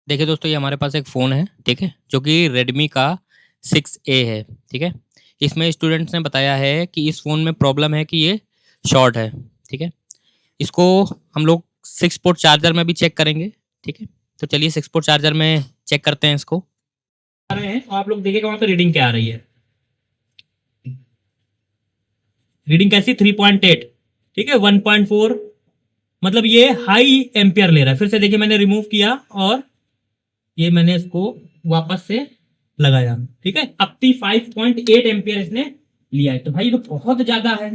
देखिए दोस्तों, ये हमारे पास एक फ़ोन है, ठीक है? जो कि रेडमी का 6A है, ठीक है? इसमें स्टूडेंट्स ने बताया है कि इस फ़ोन में प्रॉब्लम है कि ये शॉर्ट है, ठीक है? इसको हम लोग 6 पोर्ट चार्जर में भी चेक करेंगे, ठीक है? तो चलिए 6 पोर्ट चार्जर में चेक करते हैं इसको। आ रहे हैं तो आप लोग देखिएगा वहाँ पे रीडिंग क्या आ रही है। रीडिंग कैसी 3.8, ठीक है? 1.4 मतलब ये हाई एम्पियर ले रहा है। फिर से देखिए मैंने रिमूव किया और ये मैंने इसको वापस से लगाया, ठीक है? अब भी 5.8 एम्पियर इसने लिया है, तो भाई ये तो बहुत ज्यादा है।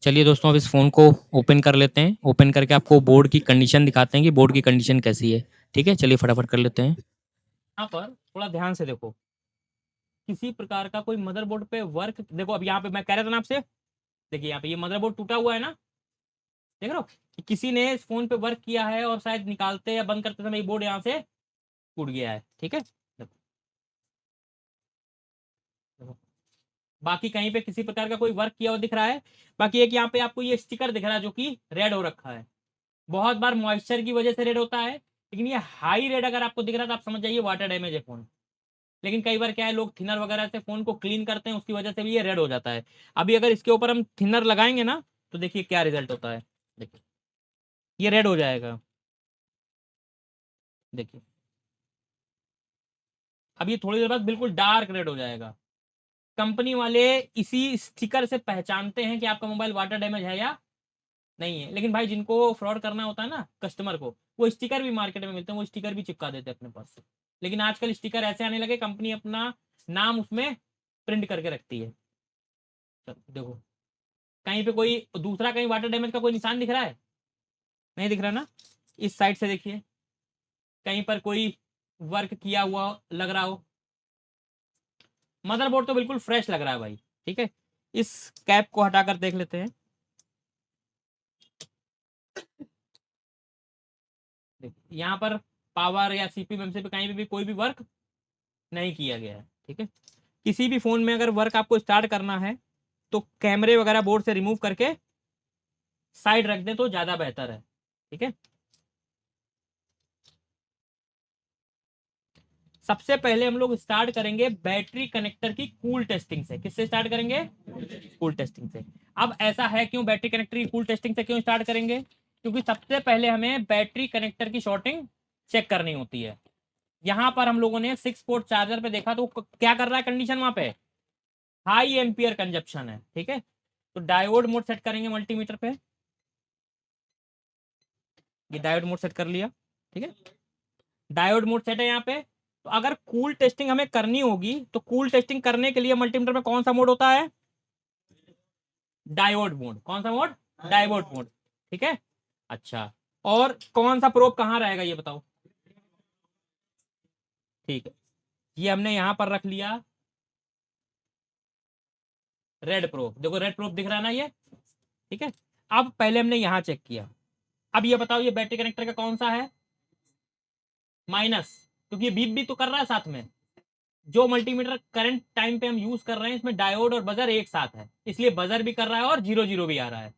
चलिए दोस्तों, अब इस फ़ोन को ओपन कर लेते हैं। ओपन करके आपको बोर्ड की कंडीशन दिखाते हैं कि बोर्ड की कंडीशन कैसी है, ठीक है? चलिए फटाफट कर लेते हैं। यहाँ पर थोड़ा ध्यान से देखो, किसी प्रकार का कोई मदरबोर्ड पे वर्क देखो। अब यहाँ पे मैं कह रहा था ना आपसे, देखिए यहाँ पे ये मदरबोर्ड टूटा हुआ है ना, देख रहे हो कि किसी ने इस फोन पे वर्क किया है और शायद निकालते या बंद करते समय ये बोर्ड यहाँ से टूट गया है, ठीक है? देखो, देखो। बाकी कहीं पे किसी प्रकार का कोई वर्क किया हुआ दिख रहा है। बाकी एक यहाँ पे आपको ये स्टिकर दिख रहा है जो कि रेड हो रखा है। बहुत बार मॉइस्चर की वजह से रेड होता है, लेकिन ये हाई रेड अगर आपको दिख रहा है तो आप समझ जाइए वाटर डैमेज है फोन। लेकिन कई बार क्या है, लोग थिनर वगैरह से फोन को क्लीन करते हैं, उसकी वजह से भी ये रेड हो जाता है। अभी अगर इसके ऊपर हम थिनर लगाएंगे ना, तो देखिए क्या रिजल्ट होता है। देखिए ये रेड हो जाएगा, देखिए अब ये थोड़ी देर बाद बिल्कुल डार्क रेड हो जाएगा। कंपनी वाले इसी स्टिकर से पहचानते हैं कि आपका मोबाइल वाटर डैमेज है या नहीं है। लेकिन भाई जिनको फ्रॉड करना होता है ना कस्टमर को, वो स्टिकर भी मार्केट में मिलते हैं, वो स्टिकर भी चिपका देते हैं अपने पास से। लेकिन आजकल स्टिकर ऐसे आने लगे, कंपनी अपना नाम उसमें प्रिंट करके रखती है। देखो कहीं पे कोई दूसरा कहीं वाटर डैमेज का कोई निशान दिख रहा है? नहीं दिख रहा ना। इस साइड से देखिए, कहीं पर कोई वर्क किया हुआ लग रहा हो। मदरबोर्ड तो बिल्कुल फ्रेश लग रहा है भाई, ठीक है? इस कैप को हटाकर देख लेते हैं। यहाँ पर पावर या सीपी एमसी पे कहीं भी कोई भी वर्क नहीं किया गया है, ठीक है? किसी भी फोन में अगर वर्क आपको स्टार्ट करना है तो कैमरे वगैरह बोर्ड से रिमूव करके साइड रख दें तो ज्यादा बेहतर है, ठीक है? सबसे पहले हम लोग स्टार्ट करेंगे बैटरी कनेक्टर की कूल टेस्टिंग से। किससे स्टार्ट करेंगे? कूल टेस्टिंग से। अब ऐसा है क्यों बैटरी कनेक्टर की कूल टेस्टिंग से क्यों स्टार्ट करेंगे? क्योंकि सबसे पहले हमें बैटरी कनेक्टर की शॉर्टिंग चेक करनी होती है। यहां पर हम लोगों ने 6 पोर्ट चार्जर पे देखा तो क्या कर रहा है कंडीशन वहां पे? हाई एम्पियर कंजप्शन है, ठीक है? तो डायोड मोड सेट करेंगे मल्टीमीटर पे। ये डायोड मोड सेट कर लिया, ठीक है? डायोड मोड सेट है यहाँ पे। तो अगर कूल टेस्टिंग हमें करनी होगी तो कूल टेस्टिंग करने के लिए मल्टीमीटर में कौन सा मोड होता है? Diode mode. कौन सा मोड? डायोड मोड, ठीक है? अच्छा, और कौन सा प्रोब कहाँ रहेगा ये बताओ? ठीक है, ये हमने यहां पर रख लिया रेड प्रोब। देखो रेड प्रोब दिख रहा है ना ये, ठीक है? अब पहले हमने यहां चेक किया। अब ये बताओ ये बैटरी कनेक्टर का कौन सा है? माइनस, क्योंकि ये बीप भी तो कर रहा है साथ में। जो मल्टीमीटर करंट टाइम पे हम यूज कर रहे हैं इसमें डायोड और बजर एक साथ है, इसलिए बजर भी कर रहा है और जीरो जीरो भी आ रहा है।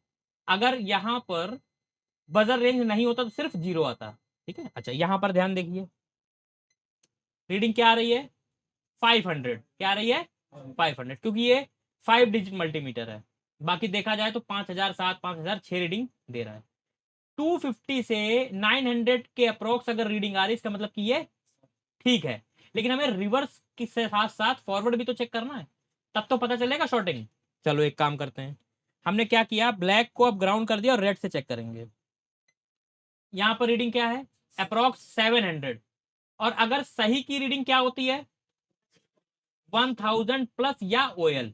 अगर यहां पर बजर रेंज नहीं होता तो सिर्फ जीरो आता, ठीक है? अच्छा, यहां पर ध्यान देखिए, रीडिंग क्या आ रही है? 500। क्या आ रही है? 500, क्योंकि ये 5 डिजिट मल्टीमीटर है। बाकी देखा जाए तो 5007 5006 रीडिंग दे रहा है। 250 से 900 के अप्रोक्स अगर रीडिंग आ रही है इसका मतलब कि ये ठीक है। लेकिन हमें रिवर्स के साथ साथ फॉरवर्ड भी तो चेक करना है, तब तो पता चलेगा शॉर्टिंग। चलो एक काम करते हैं, हमने क्या किया, ब्लैक को अब ग्राउंड कर दिया और रेड से चेक करेंगे। यहां पर रीडिंग क्या है? अप्रोक्स 700। और अगर सही की रीडिंग क्या होती है? 1000 प्लस या ओएल।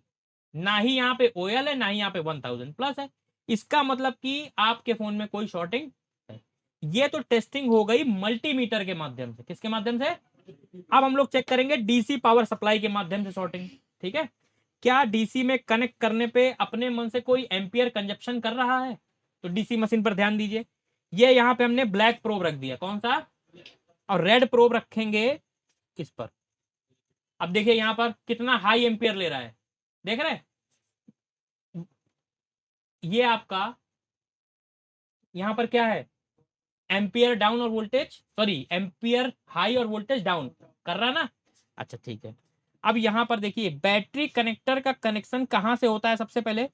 ना ही यहाँ पे ओएल है ना ही यहाँ पे 1000 प्लस है। इसका मतलब कि आपके फोन में कोई शॉर्टिंग है। ये तो टेस्टिंग हो गई मल्टीमीटर के माध्यम से। किसके माध्यम से? अब हम लोग चेक करेंगे डीसी पावर सप्लाई के माध्यम से शॉर्टिंग, ठीक है? क्या डीसी में कनेक्ट करने पे अपने मन से कोई एम्पियर कंजप्शन कर रहा है? तो डीसी मशीन पर ध्यान दीजिए, ये यहां पे हमने ब्लैक प्रोब रख दिया, कौन सा? और रेड प्रोब रखेंगे इस पर। अब देखिए यहां पर कितना हाई एम्पियर ले रहा है, देख रहे हैं? ये आपका यहां पर क्या है? एम्पियर डाउन और वोल्टेज, सॉरी एम्पियर हाई और वोल्टेज डाउन कर रहा ना। अच्छा ठीक है, अब यहां पर देखिए बैटरी कनेक्टर का कनेक्शन कहां से होता है, सबसे पहले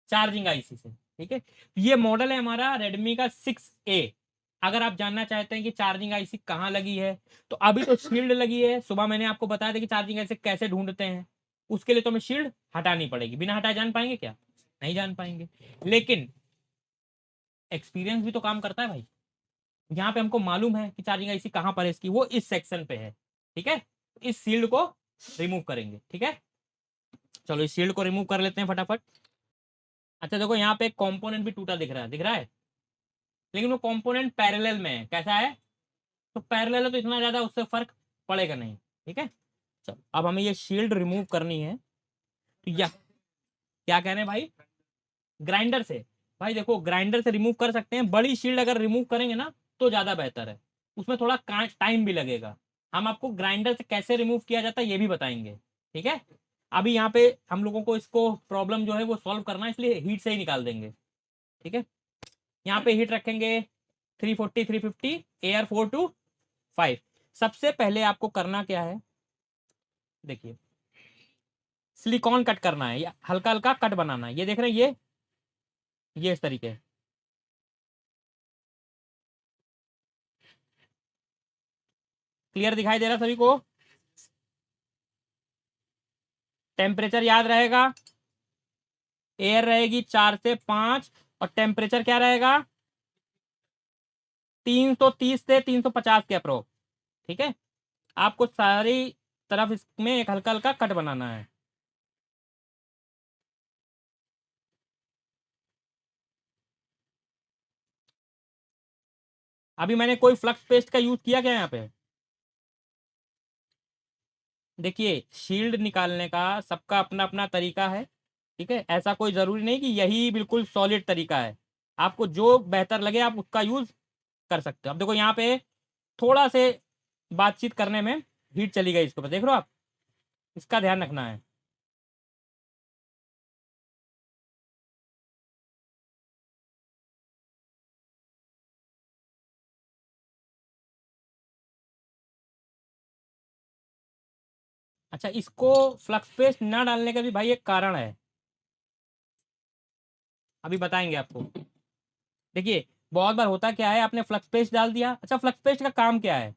चार्जिंग आईसी से। ठीक है, ये मॉडल है हमारा रेडमी का 6A। अगर आप जानना चाहते हैं कि चार्जिंग आईसी कहाँ लगी है, तो अभी तो शील्ड लगी है। सुबह मैंने आपको बताया था कि चार्जिंग आईसी कैसे ढूंढते हैं, उसके लिए तो हमें शील्ड हटानी पड़ेगी। बिना हटाए जान पाएंगे क्या? नहीं जान पाएंगे। लेकिन एक्सपीरियंस भी तो काम करता है भाई। यहाँ पे हमको मालूम है कि चार्जिंग आईसी कहाँ पर है इसकी, वो इस सेक्शन पे है। ठीक है, इस शील्ड को रिमूव करेंगे। ठीक है, चलो इस शील्ड को रिमूव कर लेते हैं फटाफट। अच्छा देखो यहाँ पे एक कंपोनेंट भी टूटा दिख रहा है, दिख रहा है, लेकिन वो कंपोनेंट पैरेलल में है। कैसा है? तो पैरेलल है तो इतना ज्यादा उससे फर्क पड़ेगा नहीं। ठीक है, चलो अब हमें ये शील्ड रिमूव करनी है। तो या क्या कह रहे हैं भाई? ग्राइंडर से? भाई देखो ग्राइंडर से रिमूव कर सकते हैं, बड़ी शील्ड अगर रिमूव करेंगे ना तो ज्यादा बेहतर है, उसमें थोड़ा टाइम भी लगेगा। हम आपको ग्राइंडर से कैसे रिमूव किया जाता है ये भी बताएंगे। ठीक है, अभी यहाँ पे हम लोगों को इसको प्रॉब्लम जो है वो सॉल्व करना है, इसलिए हीट से ही निकाल देंगे। ठीक है, यहाँ पे हीट रखेंगे 340 350, एयर 4 to 5। सबसे पहले आपको करना क्या है, देखिए सिलिकॉन कट करना है, या हल्का हल्का कट बनाना है। ये देख रहे हैं, ये इस तरीके। क्लियर दिखाई दे रहा है सभी को? टेम्परेचर याद रहेगा, एयर रहेगी 4 से 5, और टेम्परेचर क्या रहेगा 330 से 350 के अप्रोक्स। ठीक है, आपको सारी तरफ इसमें एक हल्का हल्का कट बनाना है। अभी मैंने कोई फ्लक्स पेस्ट का यूज किया क्या यहाँ पे? देखिए शील्ड निकालने का सबका अपना अपना तरीका है। ठीक है, ऐसा कोई जरूरी नहीं कि यही बिल्कुल सॉलिड तरीका है। आपको जो बेहतर लगे आप उसका यूज कर सकते हो। अब देखो यहाँ पे थोड़ा से बातचीत करने में हीट चली गई इसके ऊपर, देख रहे हो आप, इसका ध्यान रखना है। अच्छा, इसको फ्लक्स पेस्ट ना डालने का भी भाई एक कारण है, अभी बताएंगे आपको। देखिए बहुत बार होता क्या है, आपने फ्लक्स पेस्ट डाल दिया। अच्छा, फ्लक्स पेस्ट का काम क्या है?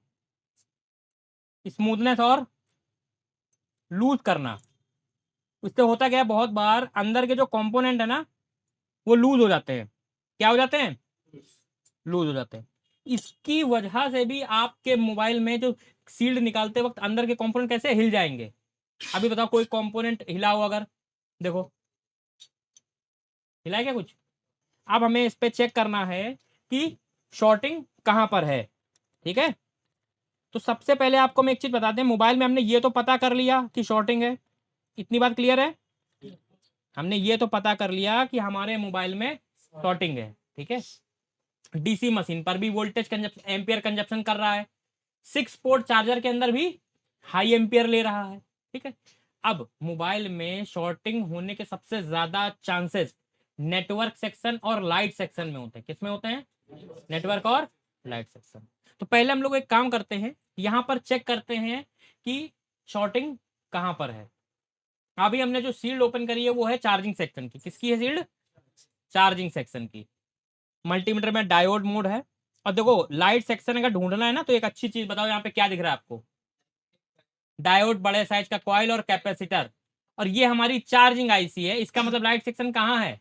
स्मूथनेस और लूज करना। उससे होता क्या है, बहुत बार अंदर के जो कंपोनेंट है ना वो लूज हो जाते हैं। क्या हो जाते हैं? लूज हो जाते हैं। इसकी वजह से भी आपके मोबाइल में जो सील्ड निकालते वक्त अंदर के कंपोनेंट कैसे हिल जाएंगे। अभी बताओ कोई कंपोनेंट हिला हो अगर, देखो हिला है क्या कुछ? अब हमें इस पे चेक करना है कि शॉर्टिंग कहाँ पर है। ठीक है, तो सबसे पहले आपको मैं एक चीज बता दें, मोबाइल में हमने ये तो पता कर लिया कि शॉर्टिंग है, इतनी बात क्लियर है। हमने ये तो पता कर लिया कि हमारे मोबाइल में शॉर्टिंग है। ठीक है, डीसी मशीन पर भी वोल्टेज कंजप्शन, एम्पियर कंजप्शन कर रहा है। 6 पोर्ट चार्जर के अंदर भी हाई एम्पियर ले रहा है। ठीक है, अब मोबाइल में शॉर्टिंग होने के सबसे ज्यादा चांसेस नेटवर्क सेक्शन और लाइट सेक्शन में होते हैं। किस में होते हैं? नेटवर्क और लाइट सेक्शन। तो पहले हम लोग एक काम करते हैं, यहां पर चेक करते हैं कि शॉर्टिंग कहां पर है। अभी हमने जो शील्ड ओपन करी है वो है चार्जिंग सेक्शन की। किसकी है शील्ड? चार्जिंग सेक्शन की। मल्टीमीटर में डायोड मोड है। और देखो लाइट सेक्शन अगर ढूंढना है ना तो एक अच्छी चीज बताओ, यहाँ पे क्या दिख रहा है आपको? डायोड, बड़े साइज का कॉइल और कैपेसिटर। और ये हमारी चार्जिंग आईसी है, इसका मतलब लाइट सेक्शन कहाँ है?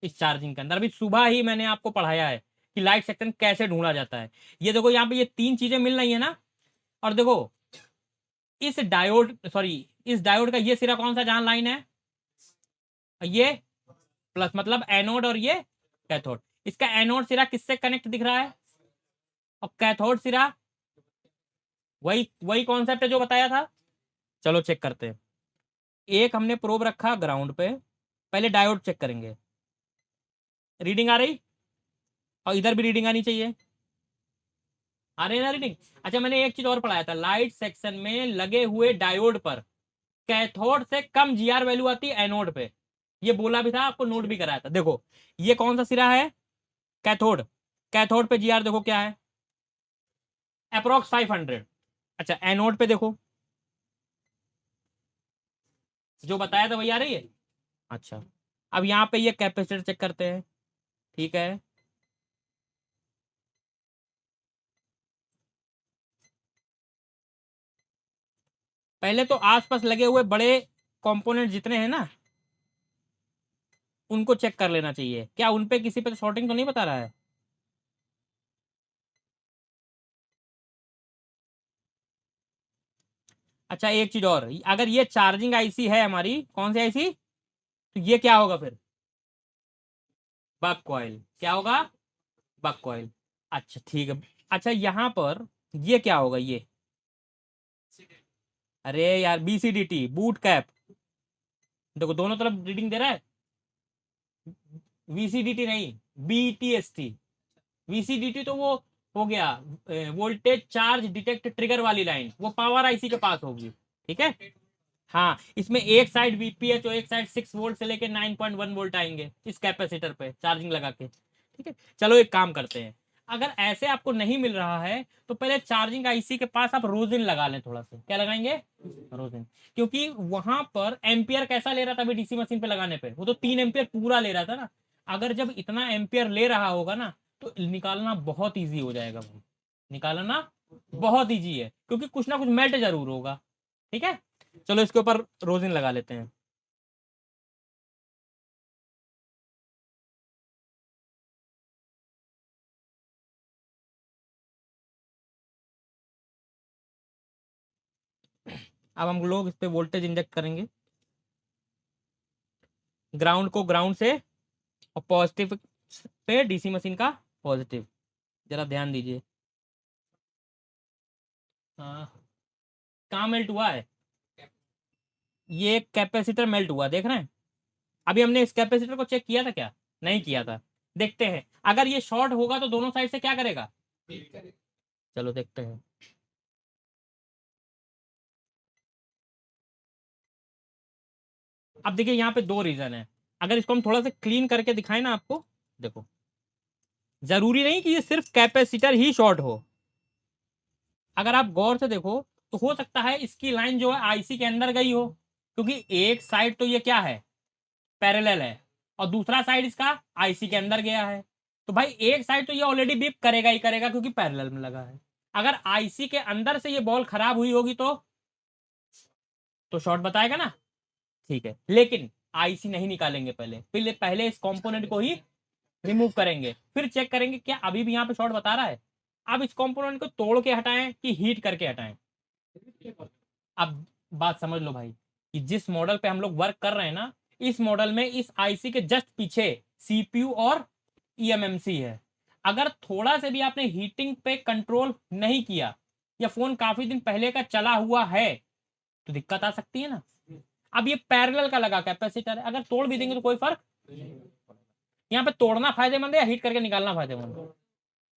इस चार्जिंग के अंदर। अभी सुबह ही मैंने आपको पढ़ाया है कि लाइट सेक्शन कैसे ढूंढा जाता है। ये देखो यहाँ पे ये तीन चीजें मिल रही है ना। और देखो इस डायोड, सॉरी इस डायोड का ये सिरा कौन सा जहां लाइन है? ये प्लस, मतलब एनोड, और ये कैथोड। इसका एनोड सिरा किससे कनेक्ट दिख रहा है? और कैथोड सिरा वही वही कॉन्सेप्ट है जो बताया था। चलो चेक करते हैं। एक हमने प्रोब रखा ग्राउंड पे, पहले डायोड चेक करेंगे। रीडिंग आ रही? और इधर भी रीडिंग आनी चाहिए। आ रही है ना रीडिंग? अच्छा, मैंने एक चीज और पढ़ाया था, लाइट सेक्शन में लगे हुए डायोड पर कैथोड से कम जीआर वैल्यू आती है एनोड पे। ये बोला भी था आपको, नोट भी कराया था। देखो ये कौन सा सिरा है? कैथोड, कैथोड पे जीआर देखो क्या है, अप्रोक्स 500। अच्छा एनोड पे देखो, जो बताया था वही आ रही है। अच्छा अब यहाँ पे ये कैपेसिटर चेक करते हैं, ठीक है। पहले तो आसपास लगे हुए बड़े कंपोनेंट जितने हैं ना, उनको चेक कर लेना चाहिए, क्या उन पे किसी पे तो शॉर्टिंग तो नहीं बता रहा है। अच्छा एक चीज और, अगर ये चार्जिंग आईसी है हमारी, कौन सी आईसी, तो ये क्या होगा फिर, बक कॉइल, क्या होगा, बक कॉइल। अच्छा ठीक है। अच्छा यहाँ पर ये क्या होगा ये, अरे यार बीसीडीटी, बूट कैप। देखो दोनों तरफ रीडिंग दे रहा है, वीसीडीटी नहीं, बीटीएसटी। वीसीडीटी तो वो हो गया, वोल्टेज चार्ज डिटेक्ट ट्रिगर वाली लाइन, वो पावर आईसी के पास होगी, ठीक है। हाँ इसमें एक साइड वीपीएच और एक साइड 6 वोल्ट से लेके 9.1 वोल्ट आएंगे इस कैपेसिटर पे चार्जिंग लगा के, ठीक है। चलो एक काम करते हैं, अगर ऐसे आपको नहीं मिल रहा है तो पहले चार्जिंग आईसी के पास आप रोजिन लगा लें, थोड़ा सा क्या लगाएंगे, रोजिन। क्योंकि वहां पर एम्पियर कैसा ले रहा था अभी डीसी मशीन पे लगाने पे, वो तो 3 एम्पियर पूरा ले रहा था ना। अगर जब इतना एम्पियर ले रहा होगा ना, तो निकालना बहुत ईजी हो जाएगा भाई, निकालना बहुत ईजी है, क्योंकि कुछ ना कुछ मेल्ट जरूर होगा, ठीक है। चलो इसके ऊपर रोजिन लगा लेते हैं। अब हम लोग इस पे वोल्टेज इंजेक्ट करेंगे, ग्राउंड को ग्राउंड से, और पॉजिटिव पे डीसी मशीन का पॉजिटिव, जरा ध्यान दीजिए। हाँ कहाँ मेल्ट हुआ है, ये कैपेसिटर मेल्ट हुआ देख रहे हैं। अभी हमने इस कैपेसिटर को चेक किया था क्या, नहीं किया था। देखते हैं अगर ये शॉर्ट होगा तो दोनों साइड से क्या करेगा, चलो देखते हैं। अब देखिए यहाँ पे दो रीजन है, अगर इसको हम थोड़ा सा क्लीन करके दिखाएं ना आपको, देखो जरूरी नहीं कि ये सिर्फ कैपेसिटर ही शॉर्ट हो। अगर आप गौर से देखो तो हो सकता है इसकी लाइन जो है आईसी के अंदर गई हो, क्योंकि एक साइड तो ये क्या है, पैरेलल है, और दूसरा साइड इसका आईसी के अंदर गया है। तो भाई एक साइड तो ये ऑलरेडी बीप करेगा ही करेगा, क्योंकि पैरेलल में लगा है। अगर आईसी के अंदर से ये बॉल खराब हुई होगी तो शॉर्ट बताएगा ना, ठीक है। लेकिन आईसी नहीं निकालेंगे, पहले पहले पहले इस कंपोनेंट को ही रिमूव करेंगे, फिर चेक करेंगे क्या अभी भी यहाँ पे शॉर्ट बता रहा है। अब इस कंपोनेंट को तोड़ के हटाएं कि हीट करके हटाएं। अब बात समझ लो भाई, कि जिस मॉडल पे हम लोग वर्क कर रहे हैं ना, इस मॉडल में इस आईसी के जस्ट पीछे सीपीयू और ईएमएमसी है। अगर थोड़ा से भी आपने हीटिंग पे कंट्रोल नहीं किया, या फोन काफी दिन पहले का चला हुआ है, तो दिक्कत आ सकती है ना। अब ये पैरेलल का लगा कैपेसिटर है, अगर तोड़ भी देंगे तो कोई फर्क, यहाँ पे तोड़ना फायदेमंद है या हीट करके निकालना फायदेमंद है।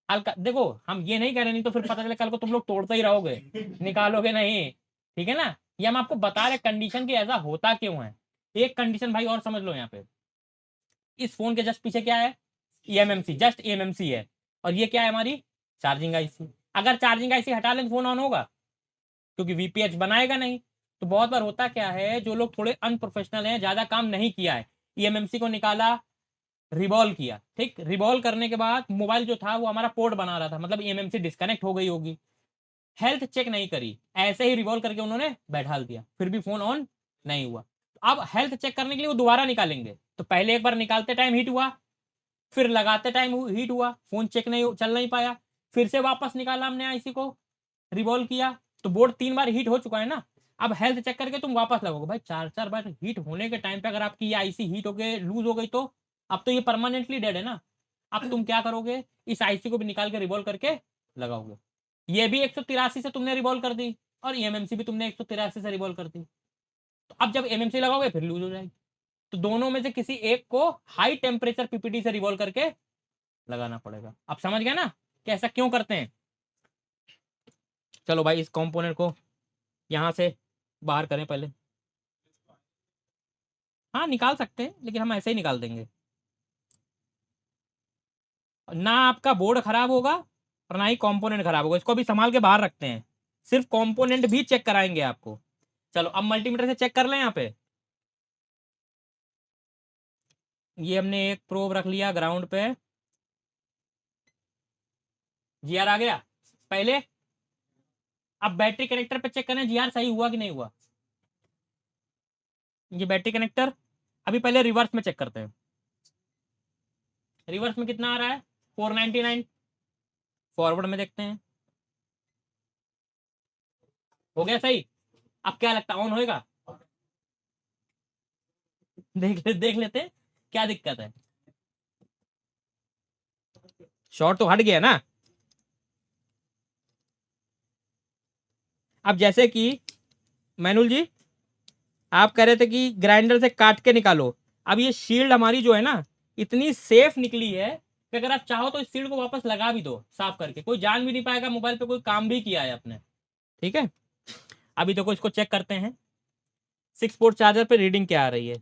हल्का देखो, हम ये नहीं कह रहे, नहीं तो फिर पता चले कल को तुम लोग तोड़ते ही रहोगे, निकालोगे नहीं, ठीक है ना। ये हम आपको बता रहे कंडीशन की ऐसा होता क्यों है। एक कंडीशन भाई और समझ लो यहाँ पे, इस फोन के जस्ट पीछे क्या है, ईएमएमसी, जस्ट ईएमएमसी है, और ये क्या है हमारी चार्जिंग आईसी। अगर चार्जिंग आईसी हटा लें तो फोन ऑन होगा, क्योंकि वीपीएच बनाएगा नहीं। तो बहुत बार होता क्या है, जो लोग थोड़े अनप्रोफेशनल हैं, ज्यादा काम नहीं किया है, ईएमएमसी को निकाला, रिवॉल्व किया, ठीक, रिवॉल्व करने के बाद मोबाइल जो था वो हमारा पोर्ट बना रहा था, मतलब ईएमएमसी डिस्कनेक्ट हो गई होगी, हेल्थ चेक नहीं करी, ऐसे ही रिवॉल्व करके उन्होंने बैठा दिया, फिर भी फोन ऑन नहीं हुआ। तो अब हेल्थ चेक करने के लिए वो दोबारा निकालेंगे, तो पहले एक बार निकालते टाइम हीट हुआ, फिर लगाते टाइम हीट हुआ, फोन चेक नहीं चल नहीं पाया, फिर से वापस निकाला हमने आईसी को, रिवॉल्व किया, तो बोर्ड 3 बार हीट हो चुका है ना। अब हेल्थ चेक करके तुम वापस लगोगे, भाई 4 4 बार हीट होने के टाइम पे अगर आपकी ये आईसी हीट हो गई, लूज हो गई, तो अब तो ये परमानेंटली डेड है ना। अब तुम क्या करोगे, इस आईसी को भी निकाल के रिवॉल्व करके लगाओगे। ये भी 183 से तुमने रिवॉल्व कर दी, और ईएमएमसी भी तुमने 183 से रिवॉल्व कर दी। तो अब जब एमएमसी लगाओगे फिर लूज हो जाएगी। तो दोनों में से किसी एक को हाई टेम्परेचर पीपीटी से रिवॉल्व करके लगाना पड़ेगा। अब समझ गया ना कि ऐसा क्यों करते हैं। चलो भाई इस कंपोनेंट को यहाँ से बाहर करें पहले। हाँ निकाल सकते हैं, लेकिन हम ऐसे ही निकाल देंगे। ना आपका बोर्ड खराब होगा और ना ही कंपोनेंट खराब होगा। इसको अभी संभाल के बाहर रखते हैं, सिर्फ कंपोनेंट भी चेक कराएंगे आपको। चलो अब मल्टीमीटर से चेक कर लें। यहाँ पे ये हमने एक प्रोब रख लिया ग्राउंड पे, जीआर आ गया पहले। अब बैटरी कनेक्टर पे चेक करें जीआर सही हुआ कि नहीं हुआ। ये बैटरी कनेक्टर, अभी पहले रिवर्स में चेक करते हैं। रिवर्स में कितना आ रहा है, 499। फॉरवर्ड में देखते हैं, हो गया सही। अब क्या लगता है ऑन होएगा, देख लेते हैं क्या दिक्कत है। शॉर्ट तो हट गया ना। अब जैसे कि मैनुल जी आप कह रहे थे कि ग्राइंडर से काट के निकालो, अब ये शील्ड हमारी जो है ना इतनी सेफ निकली है कि अगर आप चाहो तो इस शील्ड को वापस लगा भी दो साफ करके, कोई जान भी नहीं पाएगा मोबाइल पे कोई काम भी किया है आपने। ठीक है, अभी देखो इसको चेक करते हैं 6 पोर्ट चार्जर पे रीडिंग क्या आ रही है।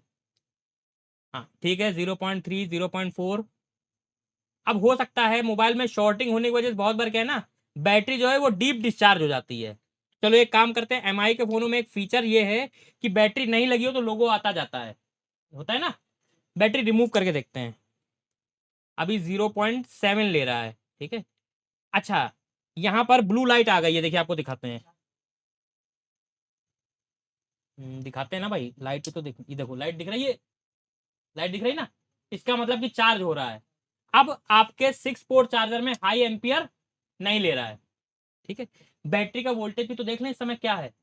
हाँ ठीक है, 0.3 0.4। अब हो सकता है मोबाइल में शॉर्टिंग होने की वजह से बहुत बार क्या है ना, बैटरी जो है वो डीप डिस्चार्ज हो जाती है। चलो एक काम करते हैं, एमआई के फोनों में एक फीचर ये है कि बैटरी नहीं लगी हो तो लोगो आता जाता है, होता है ना। बैटरी रिमूव करके देखते हैं, अभी 0.7 ले रहा है। ठीक है, अच्छा यहाँ पर ब्लू लाइट आ गई है, देखिए आपको दिखाते हैं। दिखाते हैं ना भाई, लाइट तो देख, ये देखो लाइट दिख रही है, लाइट दिख रही है ना, इसका मतलब कि चार्ज हो रहा है। अब आपके 6 पोर्ट चार्जर में हाई एम्पियर नहीं ले रहा है। ठीक है, बैटरी का वोल्टेज भी तो देख लें इस समय क्या है।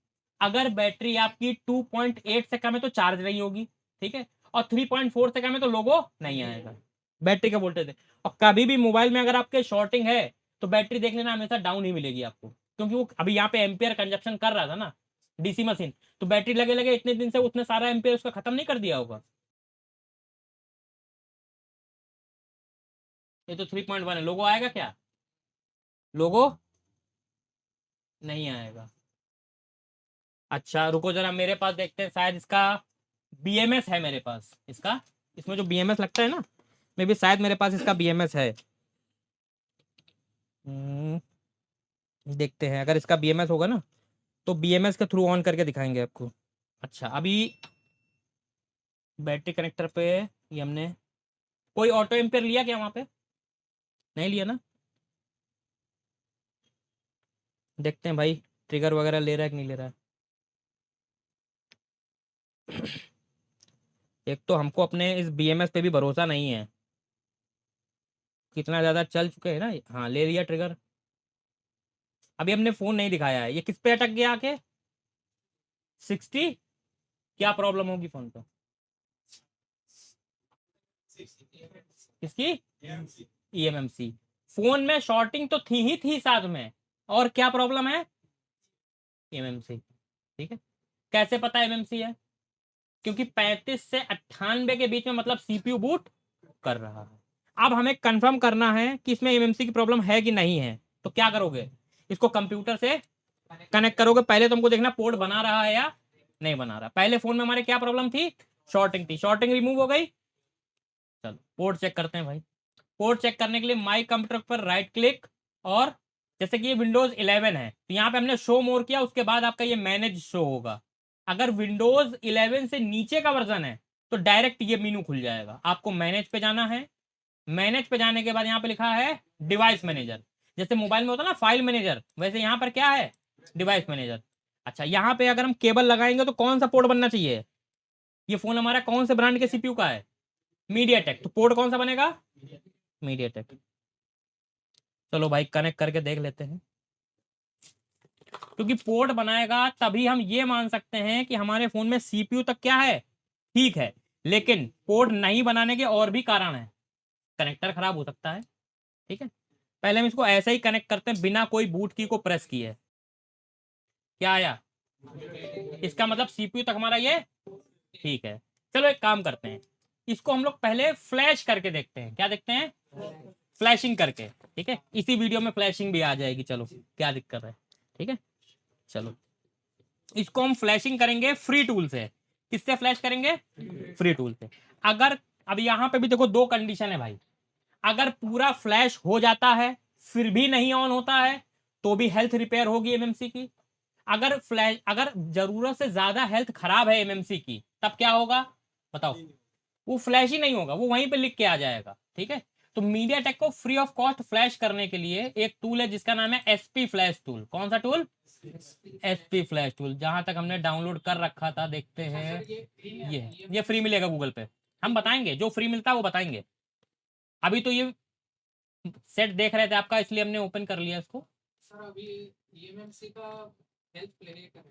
अगर बैटरी आपकी 2.8 से कम है तो चार्ज नहीं होगी। ठीक है, और 3.4 से कम है तो लोगो नहीं आएगा। बैटरी का वोल्टेज है, और कभी भी मोबाइल में अगर आपके शॉर्टिंग है तो बैटरी देख लेना हमेशा डाउन ही मिलेगी आपको, क्योंकि वो अभी यहाँ पे एम्पियर कंजप्शन कर रहा था ना डीसी मशीन, तो बैटरी लगे लगे इतने दिन से उसने सारा एम्पियर उसका खत्म नहीं कर दिया होगा। ये तो 3.1 है, लोगो आएगा क्या, लोगो नहीं आएगा। अच्छा रुको जरा, मेरे पास देखते हैं, शायद इसका बीएमएस है मेरे पास इसका, इसमें जो बीएमएस लगता है ना, मे भी शायद मेरे पास इसका बीएमएस है। हम्म, देखते हैं अगर इसका बीएमएस होगा ना तो बीएमएस के थ्रू ऑन करके दिखाएंगे आपको। अच्छा अभी बैटरी कनेक्टर पे ये हमने, कोई ऑटो एम्पेयर लिया क्या वहाँ पे, नहीं लिया ना। देखते हैं भाई ट्रिगर वगैरह ले रहा है कि नहीं ले रहा है। एक तो हमको अपने इस बीएमएस पे भी भरोसा नहीं है, कितना ज़्यादा चल चुके हैं ना। हाँ ले लिया ट्रिगर। अभी हमने फ़ोन नहीं दिखाया है, ये किस पे अटक गया आके, 60। क्या प्रॉब्लम होगी फ़ोन पे, किसकी, ईएमएमसी। फोन में शॉर्टिंग तो थी ही थी साथ में, और क्या प्रॉब्लम है, एमएमसी। ठीक है, कैसे पता एमएमसी है, क्योंकि 35 से 98 के बीच में मतलब सीपीयू बूट कर रहा है। अब हमें कंफर्म करना है कि इसमें एमएमसी की प्रॉब्लम है कि नहीं है, तो क्या करोगे, इसको कंप्यूटर से कनेक्ट करोगे। पहले तुमको देखना पोर्ट बना रहा है या नहीं बना रहा। पहले फोन में हमारे क्या प्रॉब्लम थी, शॉर्टिंग थी, शॉर्टिंग रिमूव हो गई। चलो पोर्ट चेक करते हैं भाई। पोर्ट चेक करने के लिए माई कंप्यूटर पर राइट क्लिक, और जैसे कि ये विंडोज 11 है तो यहाँ पे हमने शो मोर किया, उसके बाद आपका ये मैनेज शो होगा। अगर विंडोज 11 से नीचे का वर्जन है तो डायरेक्ट ये मेनू खुल जाएगा, आपको मैनेज पे जाना है। मैनेज पे जाने के बाद यहाँ पे लिखा है डिवाइस मैनेजर, जैसे मोबाइल में होता है ना फाइल मैनेजर, वैसे यहाँ पर क्या है, डिवाइस मैनेजर। अच्छा यहाँ पे अगर हम केबल लगाएंगे तो कौन सा पोर्ट बनना चाहिए, ये फोन हमारा कौन से ब्रांड के सीपीयू का है, मीडिया टेक, तो पोर्ट कौन सा बनेगा, मीडिया टेक। चलो भाई कनेक्ट करके देख लेते हैं, क्योंकि पोर्ट बनाएगा तभी हम ये मान सकते हैं कि हमारे फोन में सीपीयू तक क्या है, ठीक है। लेकिन पोर्ट नहीं बनाने के और भी कारण है, कनेक्टर खराब हो सकता है। ठीक है, पहले हम इसको ऐसे ही कनेक्ट करते हैं बिना कोई बूट की को प्रेस किए। क्या आया, इसका मतलब सीपीयू तक हमारा ये ठीक है। चलो एक काम करते हैं, इसको हम लोग पहले फ्लैश करके देखते हैं, क्या देखते हैं, फ्लैशिंग करके। ठीक है, इसी वीडियो में फ्लैशिंग भी आ जाएगी, चलो क्या दिक्कत है। ठीक है, चलो इसको हम फ्लैशिंग करेंगे फ्री टूल से। किससे फ्लैश करेंगे, फ्री टूल से। अगर अब यहाँ पे भी देखो दो कंडीशन है भाई, अगर पूरा फ्लैश हो जाता है फिर भी नहीं ऑन होता है तो भी हेल्थ रिपेयर होगी एमएमसी की। अगर जरूरत से ज्यादा हेल्थ खराब है एमएमसी की तब क्या होगा बताओ? वो फ्लैश ही नहीं होगा, वो वहीं पे लिख के आ जाएगा। ठीक है, तो मीडिया टेक को फ्री ऑफ कॉस्ट फ्लैश करने के लिए एक टूल है जिसका नाम है एसपी फ्लैश टूल। कौन सा टूल? SP flash tool. जहां तक हमने डाउनलोड कर रखा था देखते हैं, ये फ्री मिलेगा गूगल पे। हम बताएंगे जो फ्री मिलता है वो बताएंगे। अभी तो ये सेट देख रहे थे आपका, इसलिए हमने ओपन कर लिया इसको। सर अभी ईएमएमसी का हेल्थ प्ले कर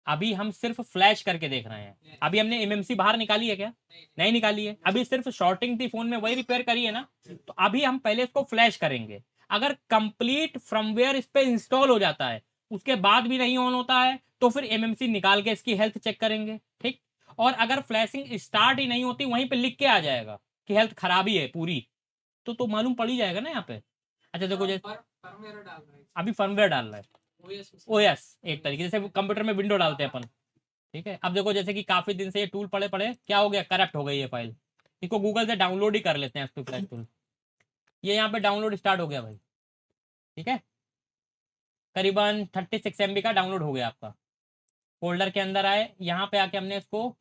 अभी हम सिर्फ फ्लैश करके देख रहे हैं। अभी हमने एमएमसी बाहर निकाली है क्या? नहीं निकाली है, अभी सिर्फ शॉर्टिंग थी फोन में, वही रिपेयर करी है ना। तो अभी हम पहले इसको फ्लैश करेंगे। अगर कंप्लीट फर्मवेयर इस पे इंस्टॉल हो जाता है उसके बाद भी नहीं ऑन होता है तो फिर एमएमसी निकाल के इसकी हेल्थ चेक करेंगे। ठीक, और अगर फ्लैशिंग स्टार्ट ही नहीं होती वहीं पे लिख के आ जाएगा कि हेल्थ खराबी है पूरी, तो मालूम पड़ ही जाएगा ना यहाँ पे। अच्छा देखो जैसे फर्मवेयर डाल रहा है, अभी फर्मवेयर डाल रहा है, ओएस एक तरीके से कंप्यूटर में विंडो डालते हैं अपन। ठीक है, अब देखो जैसे कि काफी दिन से ये टूल पड़े पड़े क्या हो गया, करप्ट हो गई ये फाइल। इसको गूगल से डाउनलोड ही कर लेते हैं एसपी फ्लैश टूल। ये यहाँ पे डाउनलोड स्टार्ट हो गया भाई। ठीक है, करीबन 36 MB का डाउनलोड हो गया आपका। फोल्डर के अंदर आए, यहाँ पे आके हमने इसको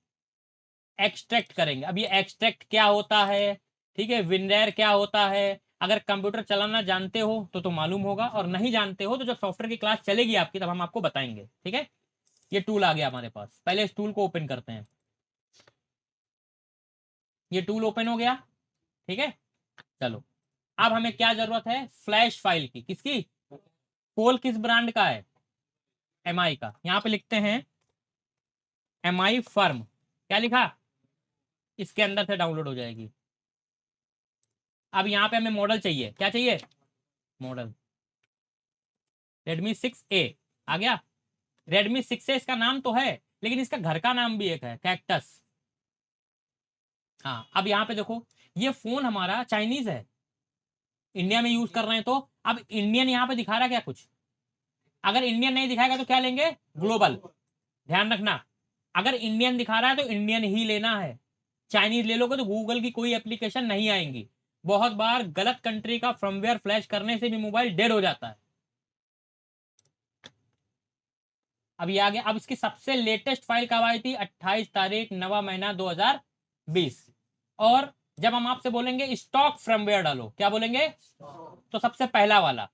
एक्सट्रैक्ट करेंगे। अब ये एक्सट्रैक्ट क्या होता है, ठीक है, विनरेयर क्या होता है, अगर कंप्यूटर चलाना जानते हो तो मालूम होगा, और नहीं जानते हो तो जब सॉफ्टवेयर की क्लास चलेगी आपकी तब हम आपको बताएंगे। ठीक है, ये टूल आ गया हमारे पास, पहले इस टूल को ओपन करते हैं। ये टूल ओपन हो गया। ठीक है, चलो अब हमें क्या जरूरत है, फ्लैश फाइल की। किसकी? कोल किस ब्रांड का है? एमआई का। यहाँ पे लिखते हैं एमआई फर्म। क्या लिखा? इसके अंदर से डाउनलोड हो जाएगी। अब यहाँ पे हमें मॉडल चाहिए, क्या चाहिए? मॉडल Redmi 6A आ गया। Redmi 6A इसका नाम तो है, लेकिन इसका घर का नाम भी एक है, कैक्टस। हाँ, अब यहाँ पे देखो ये फोन हमारा चाइनीज है, इंडिया में यूज कर रहे हैं, तो अब इंडियन यहाँ पे दिखा रहा है क्या कुछ? अगर इंडियन नहीं दिखाएगा तो क्या लेंगे? ग्लोबल। ध्यान रखना, अगर इंडियन दिखा रहा है तो इंडियन ही लेना है। चाइनीज ले लोगे तो गूगल की कोई एप्लीकेशन नहीं आएंगी। बहुत बार गलत कंट्री का फर्मवेयर फ्लैश करने से भी मोबाइल डेड हो जाता है। अब ये आ गया। अब इसकी सबसे लेटेस्ट फाइल कब आई थी? 28 तारीख 9वां महीना 2020। और जब हम आपसे बोलेंगे स्टॉक फर्मवेयर डालो, क्या बोलेंगे? तो सबसे पहला वाला,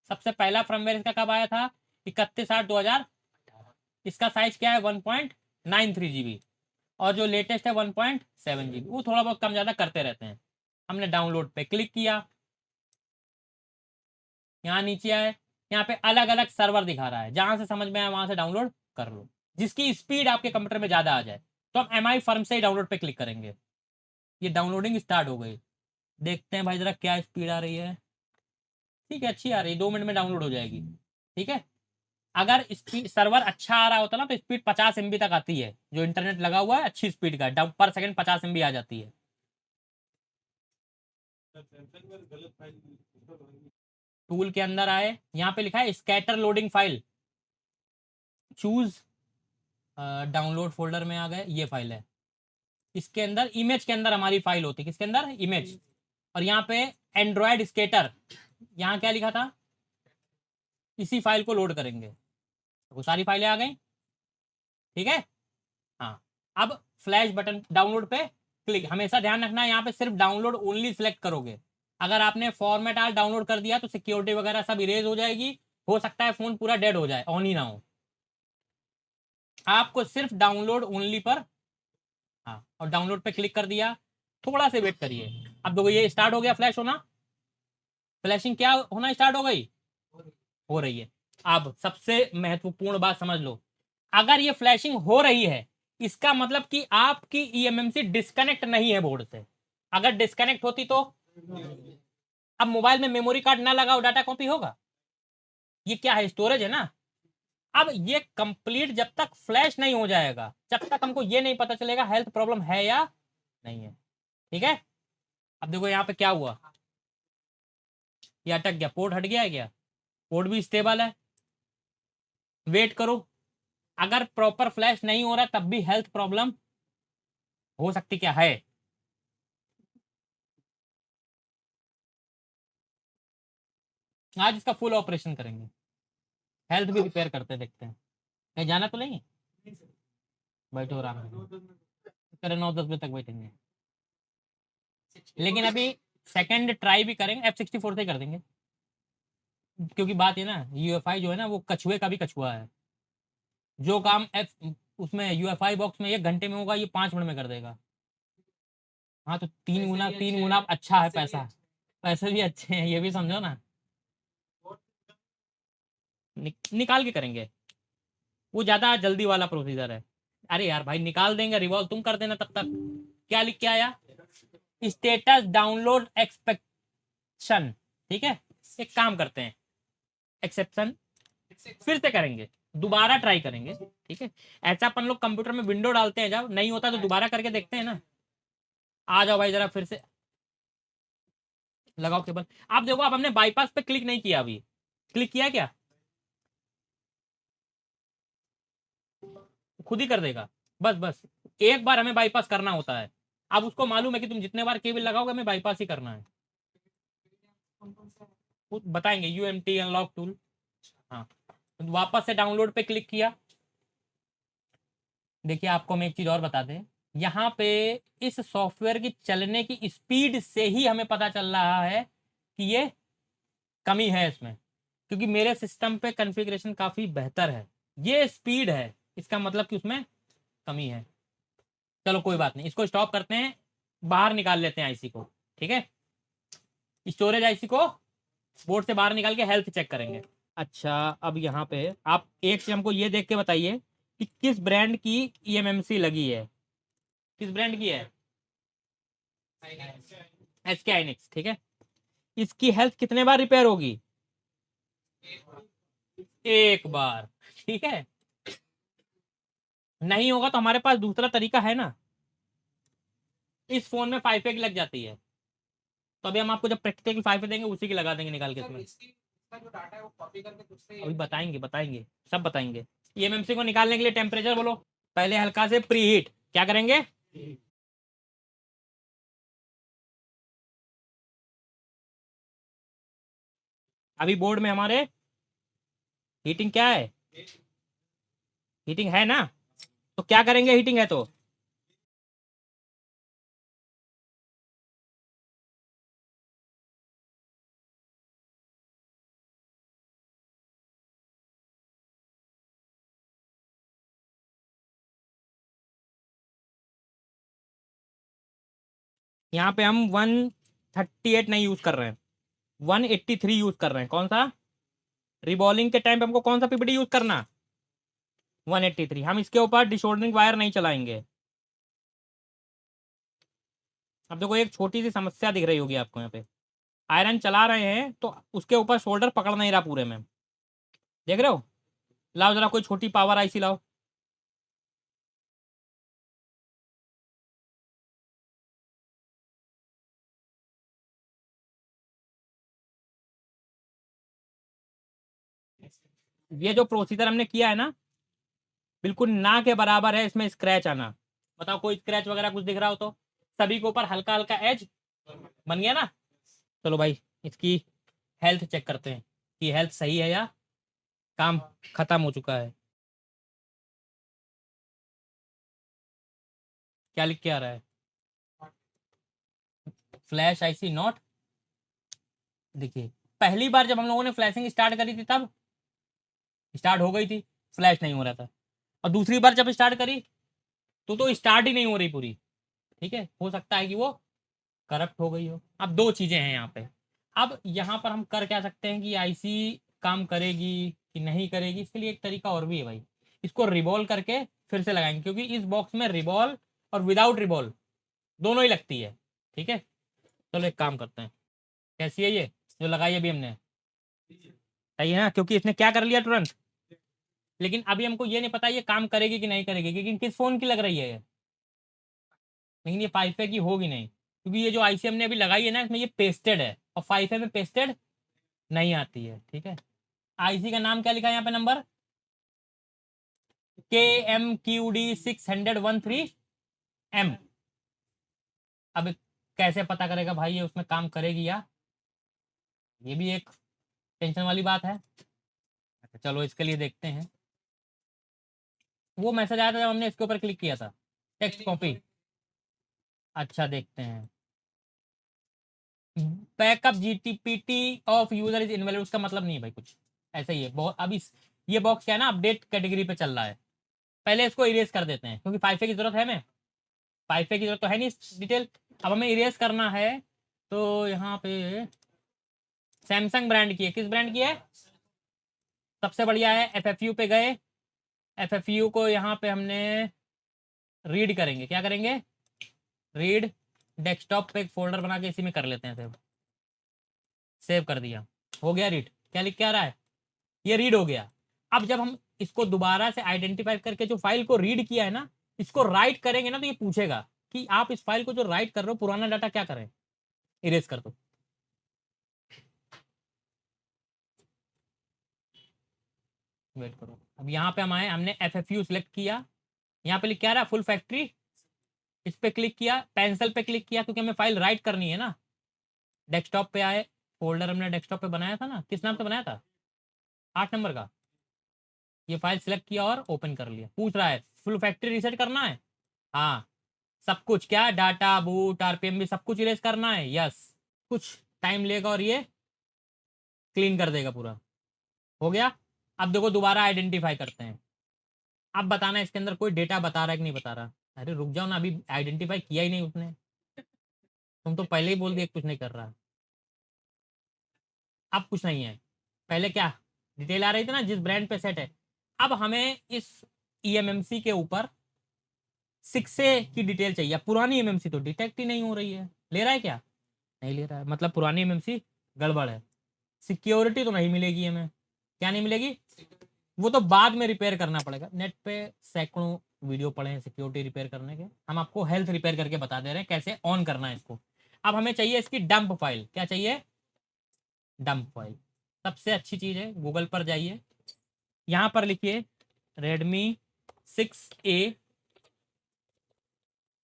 सबसे पहला फर्मवेयर इसका कब आया था? 31/8/2000। इसका साइज क्या है? 1.93 GB। और जो लेटेस्ट है 1.7 GB। वो थोड़ा बहुत कम ज़्यादा करते रहते हैं। हमने डाउनलोड पे क्लिक किया, यहाँ नीचे आए, यहाँ पे अलग अलग सर्वर दिखा रहा है, जहां से समझ में आए वहां से डाउनलोड कर लो, जिसकी स्पीड आपके कंप्यूटर में ज़्यादा आ जाए। तो हम एमआई फर्म से ही डाउनलोड पे क्लिक करेंगे। ये डाउनलोडिंग स्टार्ट हो गई। देखते हैं भाई जरा क्या स्पीड आ रही है। ठीक है, अच्छी आ रही है, 2 मिनट में डाउनलोड हो जाएगी। ठीक है, अगर स्पीड सर्वर अच्छा आ रहा होता ना तो स्पीड 50 MB तक आती है। जो इंटरनेट लगा हुआ है अच्छी स्पीड का, डाउन पर सेकंड 50 MB आ जाती है। टूल के अंदर आए, यहाँ पे लिखा है scatter loading file, choose download folder में आ गए। ये फाइल है, इसके अंदर इमेज के अंदर हमारी फाइल होती है। किसके अंदर? इमेज। और यहाँ पे एंड्रॉयड स्केटर, यहाँ क्या लिखा था? इसी फाइल को लोड करेंगे। तो वो सारी फाइलें आ गई। ठीक है, हाँ, अब फ्लैश बटन डाउनलोड पे क्लिक। हमेशा ध्यान रखना है यहाँ पे सिर्फ डाउनलोड ओनली सिलेक्ट करोगे। अगर आपने फॉर्मेट आल डाउनलोड कर दिया तो सिक्योरिटी वगैरह सब इरेज हो जाएगी, हो सकता है फोन पूरा डेड हो जाए, ऑन ही ना हो। आपको सिर्फ डाउनलोड ओनली पर, हाँ, और डाउनलोड पे क्लिक कर दिया। थोड़ा से वेट करिए। अब देखो ये स्टार्ट हो गया फ्लैश होना, फ्लैशिंग क्या होना स्टार्ट हो गई, हो रही है। अब सबसे महत्वपूर्ण बात समझ लो, अगर ये फ्लैशिंग हो रही है इसका मतलब कि आपकी ईएमएमसी डिस्कनेक्ट नहीं है बोर्ड से। अगर डिस्कनेक्ट होती तो अब मोबाइल में मेमोरी कार्ड ना लगाओ डाटा कॉपी होगा? ये क्या है? स्टोरेज है ना। अब ये कंप्लीट जब तक फ्लैश नहीं हो जाएगा जब तक हमको ये नहीं पता चलेगा हेल्थ प्रॉब्लम है या नहीं है। ठीक है, अब देखो यहाँ पे क्या हुआ, ये अटक गया, पोर्ट हट गया है क्या? पोर्ट भी स्टेबल है। वेट करो, अगर प्रॉपर फ्लैश नहीं हो रहा तब भी हेल्थ प्रॉब्लम हो सकती क्या है। आज इसका फुल ऑपरेशन करेंगे, हेल्थ भी रिपेयर करते देखते हैं। कहीं जाना तो नहीं है? बैठो आराम से, करे 9-10 बजे तक बैठेंगे। लेकिन अभी सेकंड ट्राई भी करेंगे, F64 से कर देंगे, क्योंकि बात है ना, UEFI जो है ना वो कछुए का भी कछुआ है। जो काम उसमें UEFI बॉक्स में 1 घंटे में होगा, ये 5 मिनट में कर देगा। हाँ तो तीन गुना अच्छा है पैसा, पैसे भी अच्छे हैं, ये भी समझो ना। निकाल के करेंगे, वो ज्यादा जल्दी वाला प्रोसीजर है। अरे यार भाई निकाल देंगे, रिवॉल्व तुम कर देना तब तक। क्या लिख के आया? Status download expectation. ठीक है, एक काम करते हैं, एक्सेप्शन फिर से करेंगे, दोबारा ट्राई करेंगे। ठीक है, ऐसा अपन लोग कंप्यूटर में विंडो डालते हैं, जब नहीं होता तो दोबारा करके देखते हैं ना। आ जाओ भाई जरा फिर से लगाओ केबल। आप देखो, आप हमने बाईपास पे क्लिक नहीं किया, अभी क्लिक किया क्या? खुद ही कर देगा। बस बस एक बार हमें बाईपास करना होता है। अब उसको मालूम है कि तुम जितने बार केबल लगाओगे हमें बाईपास ही करना है। वो बताएंगे UMT अनलॉक टूल। हाँ, वापस से डाउनलोड पे क्लिक किया। देखिए आपको हम एक चीज और बता दें, यहाँ पे इस सॉफ्टवेयर की चलने की स्पीड से ही हमें पता चल रहा है कि ये कमी है इसमें, क्योंकि मेरे सिस्टम पे कॉन्फ़िगरेशन काफ़ी बेहतर है। ये स्पीड है, इसका मतलब कि उसमें कमी है। चलो कोई बात नहीं, इसको स्टॉप करते हैं, बाहर निकाल लेते हैं आईसी को। ठीक है, स्टोरेज आईसी को बोर्ड से बाहर निकाल के हेल्थ चेक करेंगे। अच्छा, अब यहाँ पे आप एक से हमको ये देख के बताइए कि किस ब्रांड की EMMC लगी है, किस ब्रांड की है? SK Hynix। ठीक है, इसकी हेल्थ कितने बार रिपेयर होगी? एक बार। ठीक है, नहीं होगा तो हमारे पास दूसरा तरीका है ना, इस फोन में 5 लग जाती है, तो अभी हम आपको जब प्रैक्टिकल 5 देंगे उसी की लगा देंगे निकाल के इसमें। इसका जो डाटा है वो कॉपी करके दूसरे अभी बताएंगे बताएंगे, सब बताएंगे। EMMC को निकालने के लिए टेम्परेचर बोलो, पहले हल्का से प्री हीट। क्या करेंगे? अभी बोर्ड में हमारे हीटिंग क्या है? हीटिंग है ना, तो क्या करेंगे हीटिंग है तो? यहाँ पे हम 138 नहीं यूज कर रहे हैं, 183 यूज कर रहे हैं। कौन सा? रिबॉलिंग के टाइम पे हमको कौन सा PPD यूज करना? 183। हम इसके ऊपर डिशोल्डरिंग वायर नहीं चलाएंगे। अब देखो एक छोटी सी समस्या दिख रही होगी आपको, यहाँ पे आयरन चला रहे हैं तो उसके ऊपर शोल्डर पकड़ नहीं रहा पूरे में, देख रहे हो? लाओ जरा कोई छोटी पावर आईसी लाओ। ये जो प्रोसीजर हमने किया है ना, बिल्कुल ना के बराबर है इसमें स्क्रैच आना। बताओ कोई स्क्रैच वगैरह कुछ दिख रहा हो तो? सभी के ऊपर हल्का हल्का एज बन गया ना। चलो भाई, इसकी हेल्थ चेक करते हैं कि हेल्थ सही है या काम खत्म हो चुका है। क्या लिख के आ रहा है? Flash IC not. देखिए, पहली बार जब हम लोगों ने फ्लैशिंग स्टार्ट करी थी तब स्टार्ट हो गई थी, फ्लैश नहीं हो रहा था। और दूसरी बार जब स्टार्ट करी तो स्टार्ट ही नहीं हो रही पूरी। ठीक है, हो सकता है कि वो करप्ट हो गई हो। अब दो चीज़ें हैं यहाँ पे। अब यहाँ पर हम कर क्या सकते हैं कि आईसी काम करेगी कि नहीं करेगी, इसके लिए एक तरीका और भी है भाई। इसको रिबॉल करके फिर से लगाएंगे, क्योंकि इस बॉक्स में रिबॉल और विदाउट रिबॉल दोनों ही लगती है। ठीक है, चलो एक काम करते हैं। कैसी है ये जो लगाई अभी हमने? सही है ना, क्योंकि इसने क्या कर लिया तुरंत। लेकिन अभी हमको ये नहीं पता ये काम करेगी कि नहीं करेगी, क्योंकि किस फोन की लग रही है ये। लेकिन ये 5A की होगी नहीं, क्योंकि ये जो आईसी हमने अभी लगाई है ना इसमें ये पेस्टेड है, और 5A में पेस्टेड नहीं आती है। ठीक है, आईसी का नाम क्या लिखा है यहाँ पे? Number KMQD 600 13M। अब कैसे पता करेगा भाई ये उसमें काम करेगी या? ये भी एक टेंशन वाली बात है। अच्छा चलो इसके लिए देखते हैं। वो मैसेज आया था जब हमने इसके ऊपर क्लिक किया था, टेक्स्ट कॉपी। अच्छा देखते हैं। Backup GTPT of user is invalid, उसका मतलब नहीं है भाई कुछ, ऐसा ही है। बहुत अब इस ये बॉक्स क्या है ना, अपडेट कैटेगरी पे चल रहा है। पहले इसको इरेज कर देते हैं क्योंकि 5A की जरूरत है हमें। 5A की जरूरत तो है नहीं डिटेल, अब हमें इरेज करना है। तो यहाँ पे सैमसंग ब्रांड की है, किस ब्रांड की है? सबसे बढ़िया है। FFU पे गए, FFU को यहाँ पे हमने रीड करेंगे। क्या करेंगे? रीड। डेस्कटॉप पे एक फोल्डर बना के इसी में कर लेते हैं सेव। सेव कर दिया, हो गया रीड। क्या लिख के आ रहा है? ये रीड हो गया। अब जब हम इसको दोबारा से आइडेंटिफाई करके जो फाइल को रीड किया है ना, इसको राइट करेंगे ना, तो ये पूछेगा कि आप इस फाइल को जो राइट कर रहे हो पुराना डाटा क्या करें, इरेज कर दो। वेट करो, अब यहाँ पे हम आए, हमने FFU सिलेक्ट किया। यहाँ पे लिख क्या रहा? Full factory. इस पे क्लिक किया, पेंसिल पे क्लिक किया क्योंकि हमें फाइल राइट करनी है ना। डेस्कटॉप पे आए, फोल्डर हमने डेस्कटॉप पे बनाया था ना, किस नाम से बनाया था? 8 नंबर का। ये फाइल सिलेक्ट किया और ओपन कर लिया। पूछ रहा है फुल फैक्ट्री रीसेट करना है। हाँ, सब कुछ, क्या डाटा, बूट, RPM भी सब कुछ इरेज करना है। यस, कुछ टाइम लेगा और ये क्लीन कर देगा पूरा। हो गया। अब देखो दोबारा आइडेंटिफाई करते हैं। अब बताना इसके अंदर कोई डेटा बता रहा है कि नहीं बता रहा। अरे रुक जाओ ना, अभी आइडेंटिफाई किया ही नहीं उसने, तुम तो पहले ही बोल दिए कुछ नहीं कर रहा। अब कुछ नहीं है। पहले क्या डिटेल आ रही थी ना, जिस ब्रांड पे सेट है। अब हमें इस EMMC के ऊपर 6A की डिटेल चाहिए। पुरानी MMC तो डिटेक्ट ही नहीं हो रही है। ले रहा है क्या? नहीं ले रहा है, मतलब पुरानी MMC गड़बड़ है। सिक्योरिटी तो नहीं मिलेगी हमें। क्या नहीं मिलेगी? वो तो बाद में रिपेयर करना पड़ेगा। नेट पे सैकड़ों वीडियो पड़े हैं सिक्योरिटी रिपेयर करने के, हम आपको हेल्थ रिपेयर करके बता दे रहे हैं कैसे ऑन करना है इसको। अब हमें चाहिए इसकी डंप फाइल। क्या चाहिए? Dump file. सबसे अच्छी चीज है, गूगल पर जाइए, यहाँ पर लिखिए Redmi 6A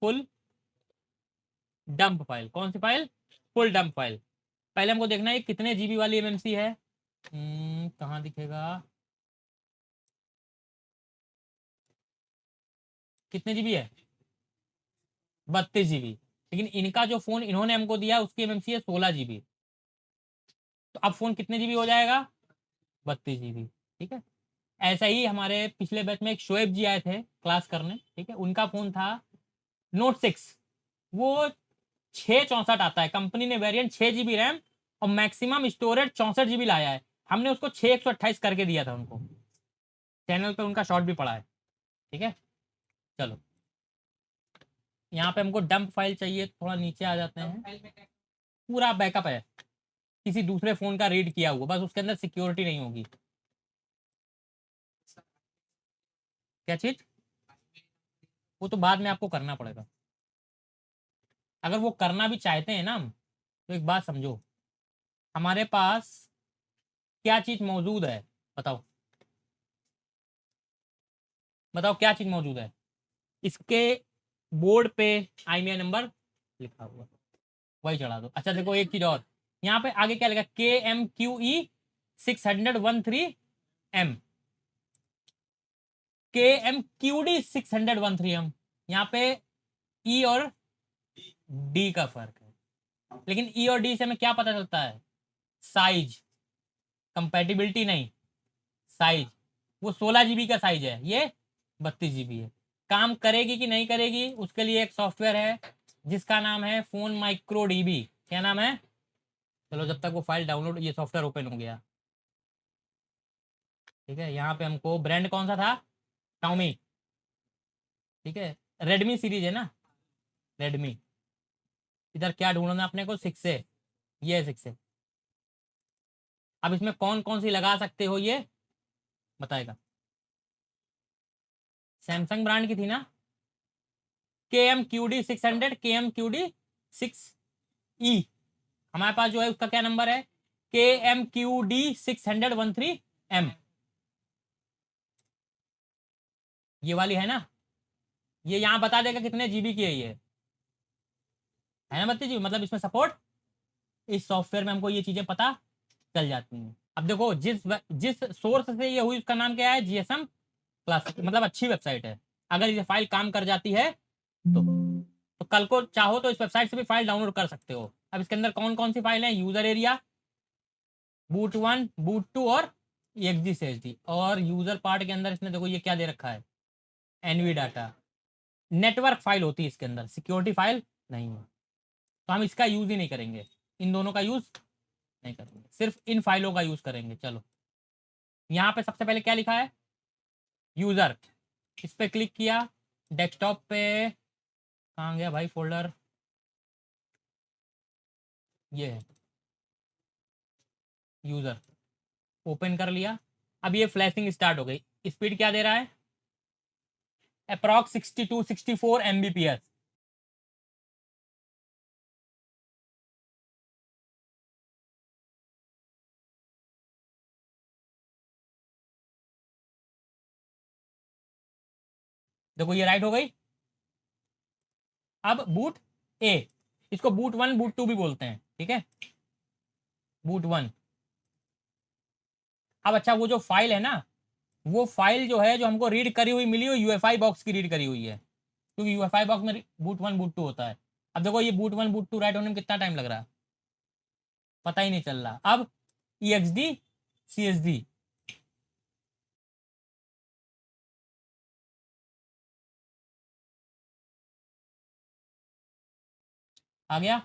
full dump file. कौन सी फाइल? Full dump file. पहले हमको देखना है कितने GB वाली MMC है। कहाँ दिखेगा? कितने GB है? 32 GB। लेकिन इनका जो फोन इन्होंने हमको दिया उसकी MMC है 16 GB। तो अब फोन कितने GB हो जाएगा? 32 GB। ठीक है। ऐसा ही हमारे पिछले बैच में एक शोएब जी आए थे क्लास करने, ठीक है, उनका फोन था Note 6। वो 664 आता है, कंपनी ने वेरिएंट 6 GB रैम और मैक्सिमम स्टोरेज 64 GB लाया है। हमने उसको 6128 करके दिया था उनको। चैनल पे उनका शॉर्ट भी पड़ा है। ठीक है। चलो यहाँ पे हमको डंप फाइल चाहिए, थोड़ा नीचे आ जाते हैं। फाइल में क्या पूरा बैकअप है, किसी दूसरे फोन का रीड किया हुआ, बस उसके अंदर सिक्योरिटी नहीं होगी। क्या चीज? वो तो बाद में आपको करना पड़ेगा। अगर वो करना भी चाहते हैं ना हम, तो एक बात समझो, हमारे पास क्या चीज मौजूद है? बताओ बताओ क्या चीज मौजूद है? इसके बोर्ड पे IMEI नंबर लिखा हुआ, वही चढ़ा दो। अच्छा देखो एक चीज और, यहाँ पे आगे क्या लिखा? KMQE 600 13M। KMQD 600 13M। यहाँ पे E और D का फर्क है, लेकिन E और D से हमें क्या पता चलता है? साइज। कंपैटिबिलिटी नहीं, साइज। वो 16 GB का साइज है, ये 32 GB है। काम करेगी कि नहीं करेगी उसके लिए एक सॉफ्टवेयर है जिसका नाम है फोन माइक्रो DB। क्या नाम है? चलो जब तक वो फाइल डाउनलोड, ये सॉफ्टवेयर ओपन हो गया। ठीक है, यहाँ पे हमको ब्रांड कौन सा था? Xiaomi। ठीक है, रेडमी सीरीज है ना, रेडमी। इधर क्या ढूंढना अपने को? 6A। ये 6A। अब इसमें कौन कौन सी लगा सकते हो ये बताएगा। सैमसंग ब्रांड की थी ना, KMQD 600, KMQD 6E। हमारे पास जो है उसका क्या नंबर है? KMQD 600 13M। ये वाली है ना, ये यहाँ बता देगा कितने GB की है ये, है ना? 32 GB, मतलब इसमें सपोर्ट, इस सॉफ्टवेयर में हमको ये चीजें पता चल जाती हैं। अब देखो जिस सोर्स से ये हुई उसका नाम क्या है, जीएसएम क्लासिक, मतलब अच्छी वेबसाइट है। अगर ये फाइल काम कर जाती है तो कल को चाहो तो इस वेबसाइट से भी फाइल डाउनलोड कर सकते हो। अब इसके अंदर कौन कौन सी फाइल है, यूजर एरिया, बूट 1, बूट 2 और exdcd। और यूजर पार्ट के अंदर इसने देखो ये क्या दे रखा है, एनवी डाटा। नेटवर्क फाइल होती है इसके अंदर, सिक्योरिटी फाइल नहीं है। तो हम इसका यूज ही नहीं करेंगे, इन दोनों का यूज नहीं करेंगे, सिर्फ इन फाइलों का यूज करेंगे। चलो यहाँ पे सबसे पहले क्या लिखा है, यूजर, इस पे क्लिक किया, डेस्कटॉप पे कहाँ गया भाई फोल्डर, ये है यूजर, ओपन कर लिया। अब ये फ्लैशिंग स्टार्ट हो गई। स्पीड क्या दे रहा है, अप्रॉक्स 62-64 Mbps। देखो ये राइट हो गई। अब बूट ए, इसको बूट 1 बूट 2 भी बोलते हैं, ठीक है, बूट 1। अब अच्छा वो जो फाइल है ना, वो फाइल जो है जो हमको रीड करी हुई मिली हुई यूएफआई बॉक्स की रीड करी हुई है, क्योंकि यूएफआई बॉक्स में बूट 1 बूट 2 होता है। अब देखो ये बूट 1 बूट 2 राइट होने में कितना टाइम लग रहा है, पता ही नहीं चल रहा। अब EXD CSD, आ गया,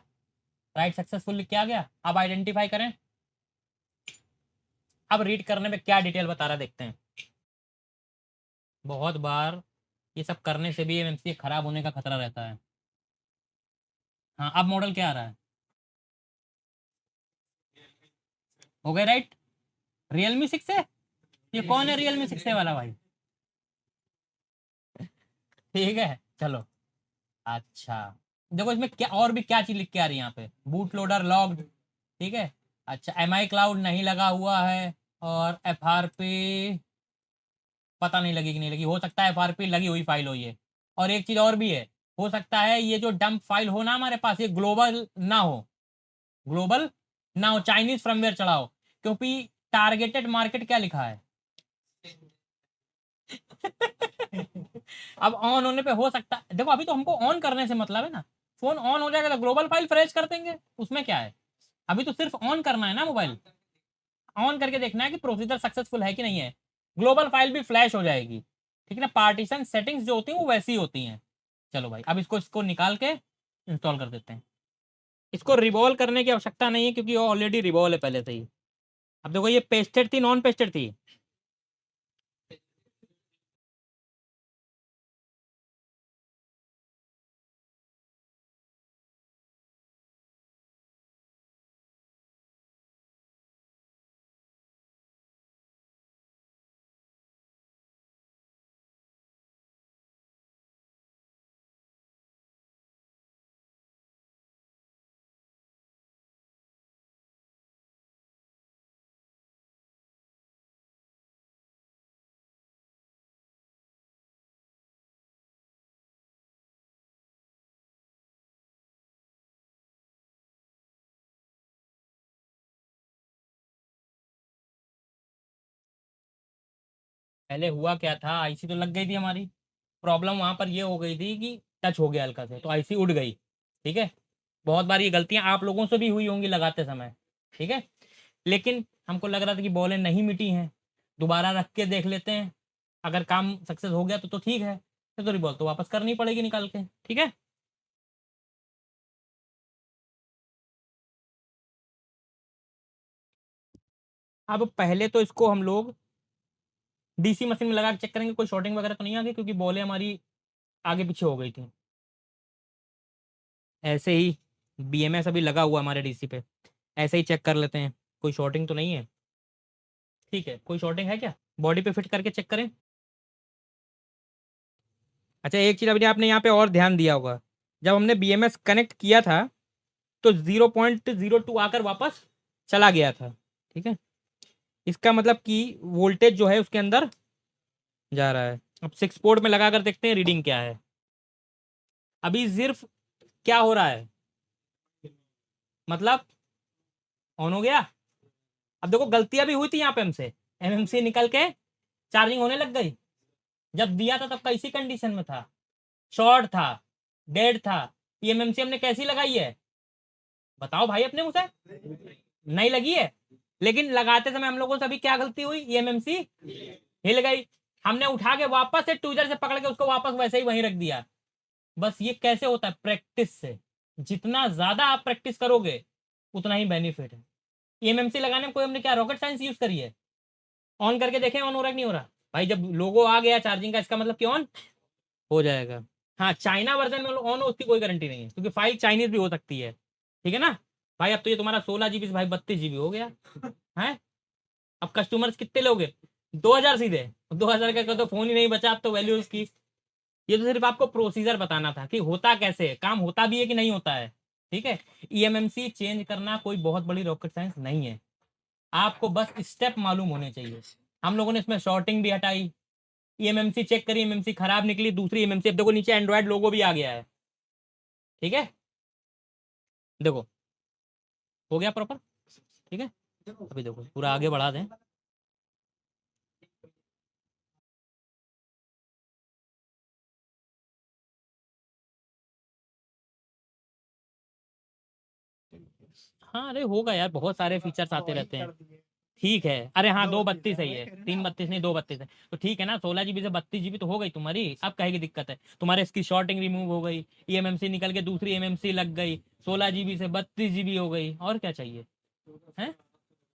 राइट सक्सेसफुल लिख के आ गया। अब आइडेंटिफाई करें, अब रीड करने में क्या डिटेल बता रहा देखते हैं। बहुत बार ये सब करने से भी एमएमसी खराब होने का खतरा रहता है। हाँ अब मॉडल क्या आ रहा है, हो गए राइट, रियलमी 6 है। ये कौन है रियलमी 6 वाला भाई, ठीक है चलो। अच्छा देखो इसमें क्या और भी क्या चीज लिख के आ रही है यहाँ पे, बूट लोडर लॉग्ड, ठीक है। अच्छा MI क्लाउड नहीं लगा हुआ है, और FRP पता नहीं लगी कि नहीं लगी, हो सकता है FRP लगी हुई फाइल हो ये। और एक चीज और भी है, हो सकता है ये जो डंप फाइल हो ना हमारे पास, ये ग्लोबल ना हो, ग्लोबल ना हो, चाइनीज फर्मवेयर चढ़ा हो, क्योंकि टारगेटेड मार्केट क्या लिखा है। अब ऑन होने पे हो सकता है, देखो अभी तो हमको ऑन करने से मतलब है ना, फोन ऑन हो जाएगा तो ग्लोबल फाइल फ्रेश कर देंगे, उसमें क्या है। अभी तो सिर्फ ऑन करना है ना मोबाइल, ऑन करके देखना है कि प्रोसीजर सक्सेसफुल है कि नहीं है, ग्लोबल फाइल भी फ्लैश हो जाएगी, ठीक है ना। पार्टीशन सेटिंग्स जो होती हैं वो वैसी होती हैं। चलो भाई अब इसको निकाल के इंस्टॉल कर देते हैं। इसको रिवॉल्व करने की आवश्यकता नहीं है क्योंकि वो ऑलरेडी रिवॉल्व है पहले से ही। अब देखो ये पेस्टेड थी नॉन पेस्टेड थी, पहले हुआ क्या था, आईसी तो लग गई थी हमारी, प्रॉब्लम वहां पर ये हो गई थी कि टच हो गया हल्का से तो आईसी उड़ गई, ठीक है। बहुत बार ये गलतियां आप लोगों से भी हुई होंगी लगाते समय, ठीक है। लेकिन हमको लग रहा था कि बॉलें नहीं मिटी हैं, दोबारा रख के देख लेते हैं, अगर काम सक्सेस हो गया तो ठीक है, तो रिबॉल तो वापस करनी पड़ेगी निकाल के, ठीक है। अब पहले तो इसको हम लोग डीसी मशीन में लगा के चेक करेंगे कोई शॉर्टिंग वगैरह तो नहीं आ गई, क्योंकि बॉलें हमारी आगे पीछे हो गई थी। ऐसे ही BMS अभी लगा हुआ हमारे डीसी पे, ऐसे ही चेक कर लेते हैं कोई शॉर्टिंग तो नहीं है, ठीक है। कोई शॉर्टिंग है क्या, बॉडी पे फिट करके चेक करें। अच्छा एक चीज़ अभी आपने यहाँ पे और ध्यान दिया होगा, जब हमने BMS कनेक्ट किया था तो 0.02 आकर वापस चला गया था, ठीक है। इसका मतलब कि वोल्टेज जो है उसके अंदर जा रहा है। अब 6 पोर्ट में लगा कर देखते हैं रीडिंग क्या है। अभी सिर्फ क्या हो रहा है, मतलब ऑन हो गया, अब देखो गलतियां भी हुई थी यहाँ पे हमसे, एमएमसी निकल के चार्जिंग होने लग गई। जब दिया था तब कैसी कंडीशन में था, शॉर्ट था, डेड था। एमएमसी हमने कैसी लगाई है बताओ भाई अपने मुझसे, नहीं लगी है। लेकिन लगाते समय हम लोगों से अभी क्या गलती हुई, एमएमसी हिल गई, हमने उठा के वापस से ट्विजर से पकड़ के उसको वापस वैसे ही वहीं रख दिया। बस ये कैसे होता है, प्रैक्टिस से। जितना ज्यादा आप प्रैक्टिस करोगे उतना ही बेनिफिट है। एमएमसी लगाने में कोई हमने क्या रॉकेट साइंस यूज करी है, ऑन करके देखें ऑन हो रहा है कि नहीं हो रहा। भाई जब लोगो आ गया चार्जिंग का, इसका मतलब कि ऑन हो जाएगा। हाँ चाइना वर्जन में ऑन हो उसकी कोई गारंटी नहीं है, क्योंकि फाइल चाइनीज भी हो सकती है, ठीक है ना भाई। अब तो ये तुम्हारा 16 GB से भाई 32 GB हो गया है। अब कस्टमर्स कितने लोगे, 2000 सीधे, 2000 का तो फोन ही नहीं बचा अब तो वैल्यू उसकी। ये तो सिर्फ आपको प्रोसीजर बताना था कि होता कैसे है, काम होता भी है कि नहीं होता है, ठीक है। ईएमएमसी चेंज करना कोई बहुत बड़ी रॉकेट साइंस नहीं है, आपको बस स्टेप मालूम होने चाहिए। हम लोगों ने इसमें शॉर्टिंग भी हटाई, ईएमएमसी चेक करी, एमएमसी खराब निकली, दूसरी ईएमएमसी। अब देखो नीचे एंड्रॉयड लोगो भी आ गया है, ठीक है। देखो हो गया प्रॉपर, ठीक है। अभी देखो पूरा आगे बढ़ा दें। हाँ अरे होगा यार, बहुत सारे फीचर्स आते रहते हैं। ठीक है, अरे हाँ 232 सही है, 332 नहीं 232 है, तो ठीक है ना। 16 GB से 32 GB तो हो गई तुम्हारी। अब कहे की दिक्कत है, तुम्हारे इसकी शॉर्टिंग रिमूव हो गई, ईएमएमसी निकल के दूसरी एमएमसी लग गई, 16 GB से 32 GB हो गई, और क्या चाहिए है।